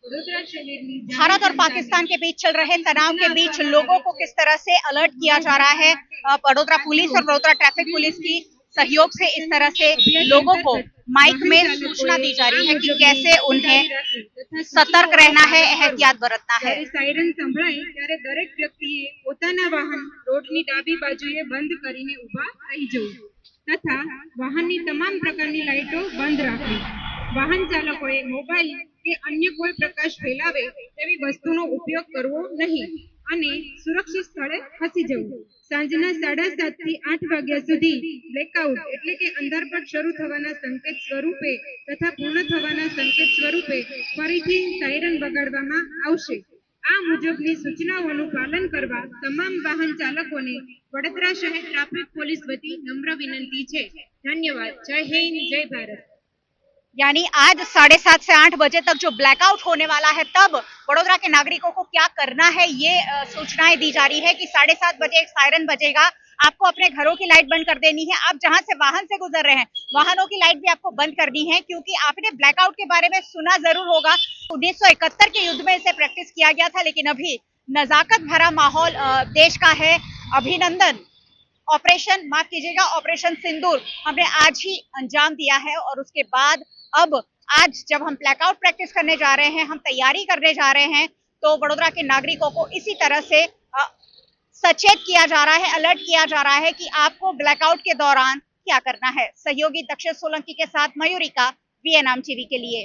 भारत और पाकिस्तान के बीच चल रहे तनाव के बीच लोगों को किस तरह से अलर्ट किया जा रहा है। बड़ोदरा पुलिस और बड़ोदरा ट्रैफिक पुलिस की सहयोग से इस तरह से लोगों को माइक में सूचना दी जा रही है कि कैसे उन्हें सतर्क रहना है, एहतियात बरतना है। सायरन संभळाय त्यारे दरेक व्यक्तिए पोताना वाहन रोडनी डाबी बाजुए बंद करीने ऊभा रही जવું तथा वाहननी તમામ પ્રકારની લાઈટો બંધ રાખવી। વાહન ચાલકોએ મોબાઈલ કે અન્ય કોઈ પ્રકાશ ફેલાવે તેવી વસ્તુનો ઉપયોગ કરવો નહીં અને સુરક્ષિત સ્થળે ખસી જવું। સાંજના 7:30 થી 8 વાગ્યા સુધી બ્લેકઆઉટ એટલે કે અંધારપટ શરૂ થવાના સંકેત સ્વરૂપે તથા પૂર્ણ થવાના સંકેત સ્વરૂપે ફરીથી સાયરન વગાડવામાં આવશે। આ મુજબની સૂચનાઓનું પાલન કરવા તમામ વાહન ચાલકોને વડોદરા શહેર ટ્રાફિક પોલીસ વતી નમ્ર વિનંતી છે। ધન્યવાદ। જય હિન્દ, जय भारत। यानी आज 7:30 से 8 बजे तक जो ब्लैकआउट होने वाला है, तब वडोदरा के नागरिकों को क्या करना है, ये सूचनाएं दी जा रही है कि 7:30 बजे एक सायरन बजेगा। आपको अपने घरों की लाइट बंद कर देनी है। आप जहां से वाहन से गुजर रहे हैं, वाहनों की लाइट भी आपको बंद करनी है, क्योंकि आपने ब्लैकआउट के बारे में सुना जरूर होगा। 1971 के युद्ध में इसे प्रैक्टिस किया गया था, लेकिन अभी नजाकत भरा माहौल देश का है। अभिनंदन। ऑपरेशन, माफ कीजिएगा, ऑपरेशन सिंदूर हमने आज ही अंजाम दिया है और उसके बाद अब आज जब हम ब्लैकआउट प्रैक्टिस करने जा रहे हैं, हम तैयारी करने जा रहे हैं, तो वडोदरा के नागरिकों को इसी तरह से सचेत किया जा रहा है, अलर्ट किया जा रहा है कि आपको ब्लैकआउट के दौरान क्या करना है। सहयोगी दक्षिण सोलंकी के साथ मयूरिका, वीएनएम टीवी के लिए।